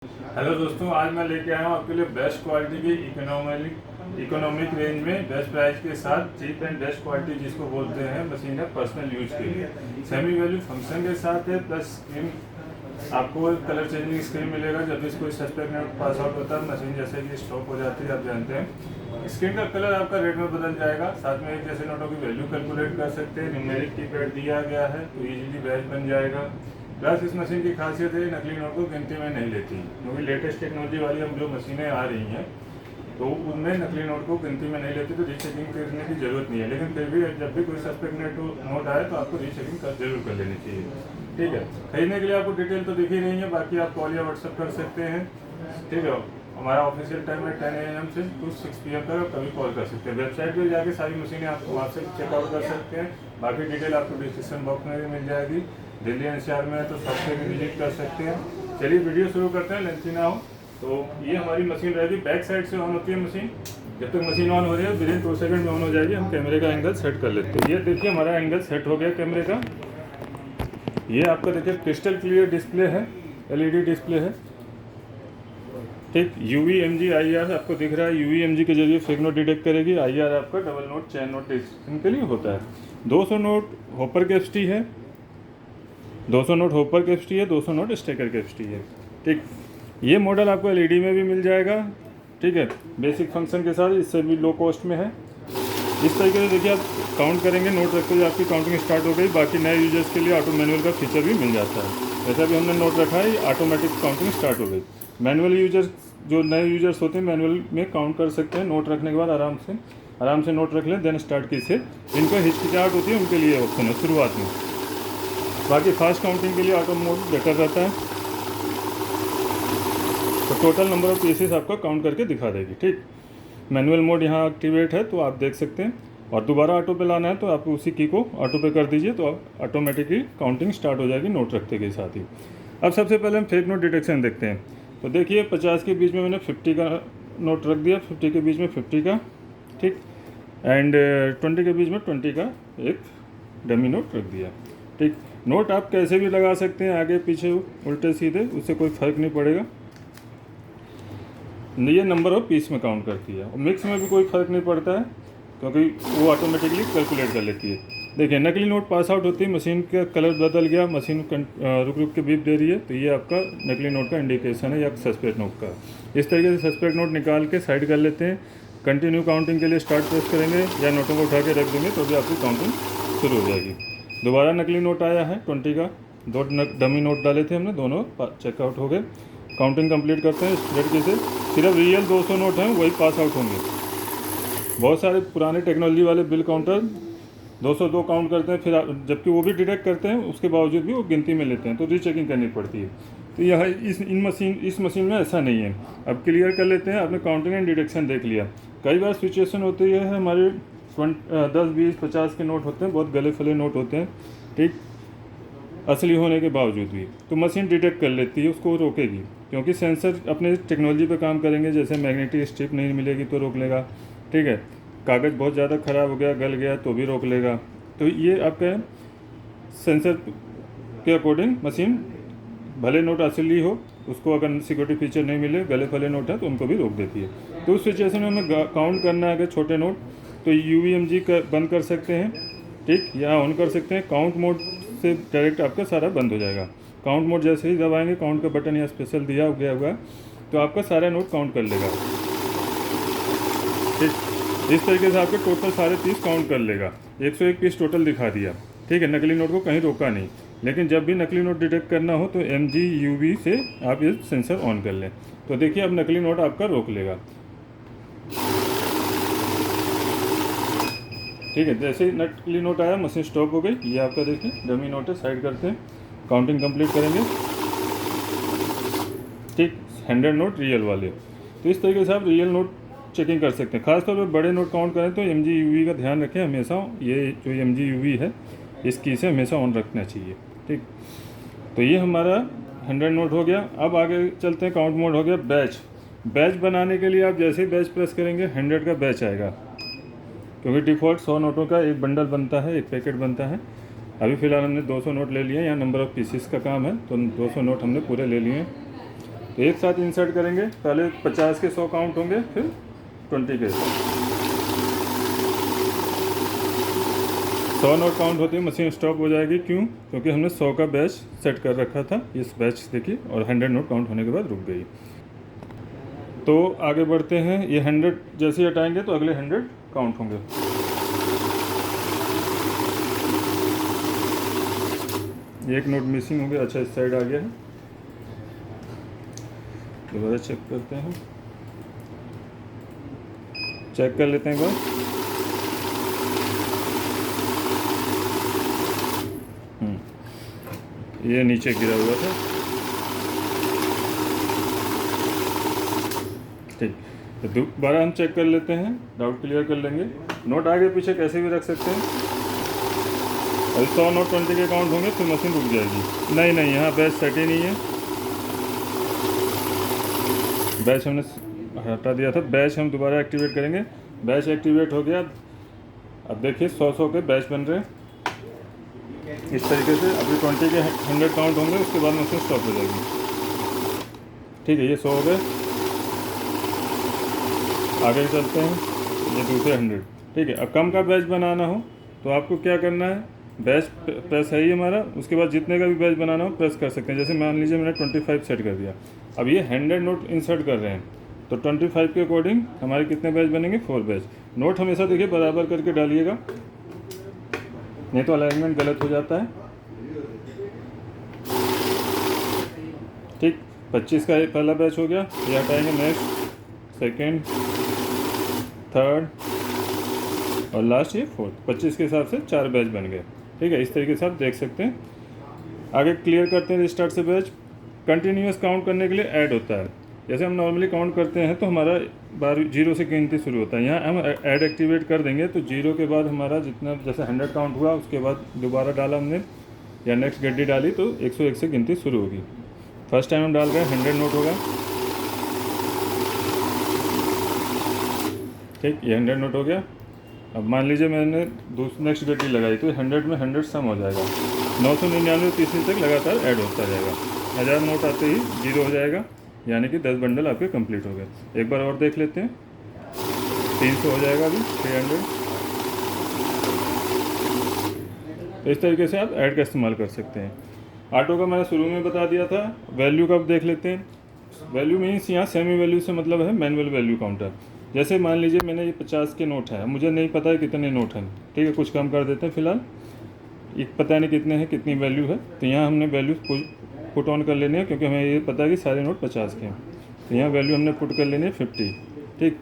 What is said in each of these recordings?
Hello दोस्तों, आज मैं लेके आया हूँ आपके लिए बेस्ट क्वालिटी की इकोनॉमिक रेंज में बेस्ट प्राइस के साथ चीप एंड बेस्ट क्वालिटी जिसको बोलते हैं मशीन है पर्सनल यूज के लिए। सेमी वैल्यू फंक्शन के साथ है, प्लस स्क्रीन आपको कलर चेंजिंग स्क्रीन मिलेगा जब भी कोई सस्पेक्ट नोट पास आउट होता है। मशीन जैसे कि स्टॉप हो जाती है, आप जानते हैं स्क्रीन का कलर आपका रेड में बदल जाएगा। साथ में एक जैसे नोटों की वैल्यू कैलकुलेट कर सकते हैं, न्यूमेरिक कीपैड दिया गया है तो इजीली बैच बन जाएगा। प्लस इस मशीन की खासियत है नकली नोट को गिनती में नहीं लेती, क्योंकि लेटेस्ट टेक्नोलॉजी वाली हम जो मशीनें आ रही हैं तो उनमें नकली नोट को गिनती में नहीं लेती, तो रीचेकिंग करने की जरूरत नहीं है। लेकिन फिर भी जब भी कोई सस्पेक्ट नोट आए तो आपको रीचेकिंग जरूर कर लेनी चाहिए। ठीक है, खरीदने के लिए आपको डिटेल तो दिख ही रही है, बाकी आप कॉल या व्हाट्सअप कर सकते हैं। ठीक है, हमारा ऑफिशियल टाइम है 10 AM से टू 6 PM तक, आप कभी कॉल कर सकते हैं। वेबसाइट पर जाके सारी मशीनें आपको वहाँ से चेकआउट कर सकते हैं। बाकी डिटेल आपको डिस्क्रिप्शन बॉक्स में भी मिल जाएगी। दिल्ली NCR में है तो सबसे भी विजिट कर सकते हैं। चलिए वीडियो शुरू करते हैं, लेंथी ना हो। तो ये हमारी मशीन रहेगी, बैक साइड से ऑन होती है मशीन। जब तक मशीन ऑन हो रही है विदिन 2 सेकंड में ऑन हो जाएगी। हम कैमरे का एंगल सेट कर लेते हैं। ये देखिए हमारा एंगल सेट हो गया कैमरे का। ये आपका देखिए क्रिस्टल क्लियर डिस्प्ले है, LED डिस्प्ले है। ठीक, UV-MG IR आपको दिख रहा है। UV-MG के जरिए फेक नोट डिटेक्ट करेगी। IR आपका डबल नोट चैन नोट इनके लिए होता है। 200 नोट हॉपर कैपेसिटी है, 200 नोट हॉपर कैपेसिटी है, 200 नोट स्टेकर कैपेसिटी है। ठीक, ये मॉडल आपको LED में भी मिल जाएगा। ठीक है, बेसिक फंक्शन के साथ, इससे भी लो कॉस्ट में है। इस तरीके से देखिए आप काउंट करेंगे, नोट रखते हुए आपकी काउंटिंग स्टार्ट हो गई। बाकी नए यूजर्स के लिए ऑटो मैनुअल का फीचर भी मिल जाता है। जैसा भी हमने नोट रखा है ऑटोमेटिक काउंटिंग स्टार्ट हो गई। मैनुअल यूजर्स, जो नए यूजर्स होते हैं मैनुअल में काउंट कर सकते हैं। नोट रखने के बाद आराम से नोट रख लें, देन स्टार्ट की से जिनको हिचकिचाहट होती है उनके लिए ऑप्शन है शुरुआत में। बाकी फास्ट काउंटिंग के लिए ऑटो मोड बेटर रहता है। तो टोटल नंबर ऑफ पीसेस आपका काउंट करके दिखा देगी। ठीक, मैनुअल मोड यहाँ एक्टिवेट है तो आप देख सकते हैं, और दोबारा ऑटो पे लाना है तो आप उसी की को ऑटो पे कर दीजिए तो ऑटोमेटिकली काउंटिंग स्टार्ट हो जाएगी नोट रखते के साथ ही। अब सबसे पहले हम फेक नोट डिटेक्शन देखते हैं। तो देखिए 50 के बीच में मैंने 50 का नोट रख दिया, 50 के बीच में 50 का, ठीक, एंड 20 के बीच में 20 का एक डमी नोट रख दिया। ठीक, नोट आप कैसे भी लगा सकते हैं, आगे पीछे उल्टे सीधे, उससे कोई फ़र्क नहीं पड़ेगा। ये नंबर ऑफ पीस में काउंट करती है, और मिक्स में भी कोई फ़र्क नहीं पड़ता है क्योंकि वो ऑटोमेटिकली कैलकुलेट कर लेती है। देखिए नकली नोट पास आउट होती है, मशीन का कलर बदल गया, मशीन रुक रुक के बीप दे रही है, तो ये आपका नकली नोट का इंडिकेशन है या सस्पेक्ट नोट का। इस तरीके से सस्पेक्ट नोट निकाल के साइड कर लेते हैं। कंटिन्यू काउंटिंग के लिए स्टार्ट प्रेस करेंगे या नोटों को उठा के रख देंगे तो भी आपकी काउंटिंग शुरू हो जाएगी। दोबारा नकली नोट आया है 20 का, 2 डमी नोट डाले थे हमने, दोनों चेकआउट हो गए। काउंटिंग कंप्लीट करते हैं इस लड़के से। सिर्फ रियल 200 नोट हैं वही पास आउट होंगे। बहुत सारे पुराने टेक्नोलॉजी वाले बिल काउंटर 202 काउंट करते हैं, फिर जबकि वो भी डिटेक्ट करते हैं, उसके बावजूद भी वो गिनती में लेते हैं, तो रीचेकिंग करनी पड़ती है। तो यह इस मशीन में ऐसा नहीं है। अब क्लियर कर लेते हैं, आपने काउंटिंग एंड डिटेक्शन देख लिया। कई बार सिचुएशन होती है हमारे 10, 20, 50 के नोट होते हैं, बहुत गले फले नोट होते हैं, ठीक, असली होने के बावजूद भी, तो मशीन डिटेक्ट कर लेती है, उसको रोकेगी, क्योंकि सेंसर अपने टेक्नोलॉजी पे काम करेंगे। जैसे मैग्नेटिक स्ट्रिप नहीं मिलेगी तो रोक लेगा, ठीक है, कागज़ बहुत ज़्यादा ख़राब हो गया, गल गया तो भी रोक लेगा। तो ये आपका सेंसर के अकॉर्डिंग मशीन, भले नोट असली हो, उसको अगर सिक्योरिटी फीचर नहीं मिले, गले फले नोट है तो उनको भी रोक देती है। तो उस सिचुएशन में हमें काउंट करना है अगर छोटे नोट, तो UV-MG बंद कर सकते हैं, ठीक, या ऑन कर सकते हैं। काउंट मोड से डायरेक्ट आपका सारा बंद हो जाएगा। काउंट मोड जैसे ही दबाएंगे, काउंट का बटन यहाँ स्पेशल दिया गया हुआ, तो आपका सारा नोट काउंट कर लेगा। ठीक, इस तरीके से आपके टोटल सारे पीस काउंट कर लेगा। 101 पीस टोटल दिखा दिया, ठीक है। नकली नोट को कहीं रोका नहीं, लेकिन जब भी नकली नोट डिटेक्ट करना हो तो MG UV से आप ये सेंसर ऑन कर लें। तो देखिए अब नकली नोट आपका रोक लेगा, ठीक है। जैसे ही नकली नोट आया मशीन स्टॉप हो गई। ये आपका देखिए डमी नोट है, साइड करते हैं, काउंटिंग कंप्लीट करेंगे, ठीक, 100 नोट रियल वाले। तो इस तरीके से आप रियल नोट चेकिंग कर सकते हैं। खासतौर पर बड़े नोट काउंट करें तो MG UV का ध्यान रखें हमेशा। ये जो MG UV है इसकी से हमेशा ऑन रखना चाहिए, ठीक। तो ये हमारा 100 नोट हो गया। अब आगे चलते हैं, काउंट मोड हो गया। बैच बनाने के लिए आप जैसे ही बैच प्रेस करेंगे 100 का बैच आएगा, क्योंकि डिफ़ॉल्ट 100 नोटों का एक बंडल बनता है, एक पैकेट बनता है। अभी फ़िलहाल हमने 200 नोट ले लिए हैं, यहाँ नंबर ऑफ़ पीसीस का काम है तो 200 नोट हमने पूरे ले लिए हैं। एक साथ इंसर्ट करेंगे, पहले 50 के 100 काउंट होंगे, फिर 20 के 100 नोट काउंट होते ही मशीन स्टॉप हो जाएगी। क्यों? क्योंकि हमने 100 का बैच सेट कर रखा था। इस बैच देखिए, और 100 नोट काउंट होने के बाद रुक गई। तो आगे बढ़ते हैं। ये 100 जैसे ही हटाएंगे तो अगले 100 काउंट होंगे। एक नोट मिसिंग हो गया। अच्छा, इस साइड आ गया है। दोबारा चेक करते हैं, चेक कर लेते हैं एक बार। ये नीचे गिरा हुआ था। ठीक, तो दोबारा हम चेक कर लेते हैं, डाउट क्लियर कर लेंगे। नोट आगे पीछे कैसे भी रख सकते हैं। अभी 100 नोट 20 के काउंट होंगे फिर मशीन रुक जाएगी। नहीं, यहाँ बैच सेट ही नहीं है। बैच हमने हटा दिया था। बैच हम दोबारा एक्टिवेट करेंगे। बैच एक्टिवेट हो गया। अब देखिए 100 के बैच बन रहे हैं इस तरीके से। अभी 20 के 100 काउंट होंगे, उसके बाद मशीन स्टॉप हो जाएगी। ठीक है, ये 100 हो गए। आगे चलते हैं, ये दूसरे 100। ठीक है, अब कम का बैच बनाना हो तो आपको क्या करना है, बैच प्रेस है ही हमारा, उसके बाद जितने का भी बैच बनाना हो प्रेस कर सकते हैं। जैसे मान लीजिए मैंने 25 सेट कर दिया। अब ये 100 नोट इंसर्ट कर रहे हैं, तो 25 के अकॉर्डिंग हमारे कितने बैच बनेंगे, 4 बैच। नोट हमेशा देखिए बराबर करके डालिएगा, नहीं तो अलाइनमेंट गलत हो जाता है। ठीक, 25 का पहला बैच हो गया। ये हटाएंगे, नेक्स्ट, सेकेंड, थर्ड और लास्ट ये 4th। 25 के हिसाब से 4 बैच बन गए। ठीक है, इस तरीके से आप देख सकते हैं। आगे क्लियर करते हैं रिस्टार्ट से बैच। कंटिन्यूस काउंट करने के लिए ऐड होता है। जैसे हम नॉर्मली काउंट करते हैं तो हमारा 0 से गिनती शुरू होता है। यहाँ हम ऐड एक्टिवेट कर देंगे तो 0 के बाद हमारा जितना, जैसे 100 काउंट हुआ उसके बाद दोबारा डाला हमने या नेक्स्ट गड्डी डाली तो 101 से गिनती शुरू होगी। फर्स्ट टाइम हम डाल रहे हैं 100 नोट होगा। ठीक, ये 100 नोट हो गया। अब मान लीजिए मैंने नेक्स्ट गड्डी लगाई तो 100 में 100 सम हो जाएगा। 999 तीसरी तक लगातार ऐड होता जाएगा। 1000 नोट आते ही 0 हो जाएगा, यानी कि 10 बंडल आपके कंप्लीट हो गए। एक बार और देख लेते हैं। 300 हो जाएगा अभी, 300। तो इस तरीके से आप ऐड का इस्तेमाल कर सकते हैं। ऑटो का मैंने शुरू में बता दिया था। वैल्यू का अब देख लेते हैं। वैल्यू मीन्स यहाँ सेमी वैल्यू से मतलब है मैनुअल वैल्यू काउंटर। जैसे मान लीजिए मैंने ये 50 के नोट है, मुझे नहीं पता है कितने नोट हैं। ठीक है, कुछ कम कर देते हैं फिलहाल। ये पता नहीं कितने हैं, कितनी वैल्यू है, तो यहाँ हमने वैल्यू पुट ऑन कर लेने हैं, क्योंकि हमें ये पता है कि सारे नोट 50 के हैं। तो यहाँ वैल्यू हमने पुट कर लेनी है 50। ठीक,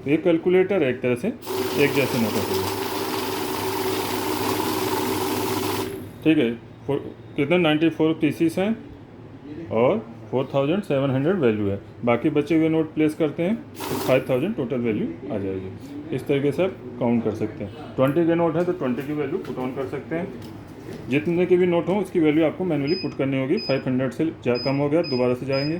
तो ये कैलकुलेटर है एक तरह से, एक जैसे नोटों के लिए। ठीक है, कितने 94 पीसीस हैं और 4700 वैल्यू है। बाकी बचे हुए नोट प्लेस करते हैं तो 5000 टोटल वैल्यू आ जाएगी। इस तरीके से आप काउंट कर सकते हैं। 20 के नोट है तो 20 की वैल्यू पुट ऑन कर सकते हैं। जितने के भी नोट हों उसकी वैल्यू आपको मैनुअली पुट करनी होगी। 500 से कम हो गया, दोबारा से जाएंगे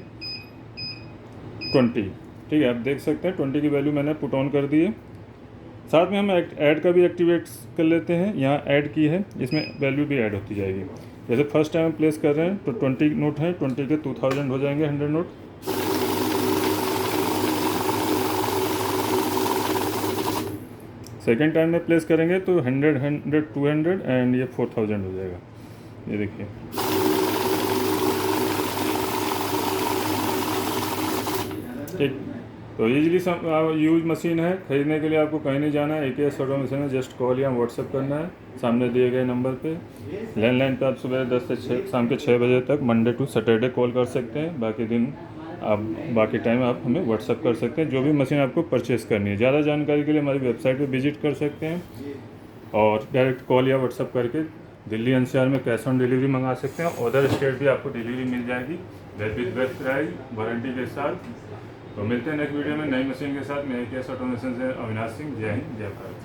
20। ठीक है, आप देख सकते हैं 20 की वैल्यू मैंने पुट ऑन कर दी है। साथ में हम ऐड का भी एक्टिवेट कर लेते हैं। यहाँ ऐड की है, इसमें वैल्यू भी ऐड होती जाएगी। जैसे फर्स्ट टाइम प्लेस कर रहे हैं तो 20 नोट हैं, 20 के 2000 हो जाएंगे 100 नोट। सेकेंड टाइम में प्लेस करेंगे तो 100, 100, 200 एंड ये 4000 हो जाएगा। ये देखिए, ठीक। तो ईजिली यूज मशीन है। ख़रीदने के लिए आपको कहीं नहीं जाना है। AKS ऑटोमेशन में जस्ट कॉल या व्हाट्सएप करना है सामने दिए गए नंबर पे। लैंडलाइन पे आप सुबह 10 से शाम के 6 बजे तक मंडे टू सैटरडे कॉल कर सकते हैं। बाकी दिन आप बाकी टाइम आप हमें व्हाट्सएप कर सकते हैं जो भी मशीन आपको परचेज़ करनी है। ज़्यादा जानकारी के लिए हमारी वेबसाइट पर विजिट कर सकते हैं और डायरेक्ट कॉल या व्हाट्सएप करके दिल्ली NCR में कैश ऑन डिलीवरी मंगा सकते हैं। अदर स्टेट भी आपको डिलीवरी मिल जाएगी विद बेस्ट प्राइस, वारंटी के साथ। तो मिलते हैं नेक्स्ट वीडियो में नई मशीन के साथ। मैं AKS ऑटोमेशन से अविनाश सिंह। जय हिंद, जय भारत।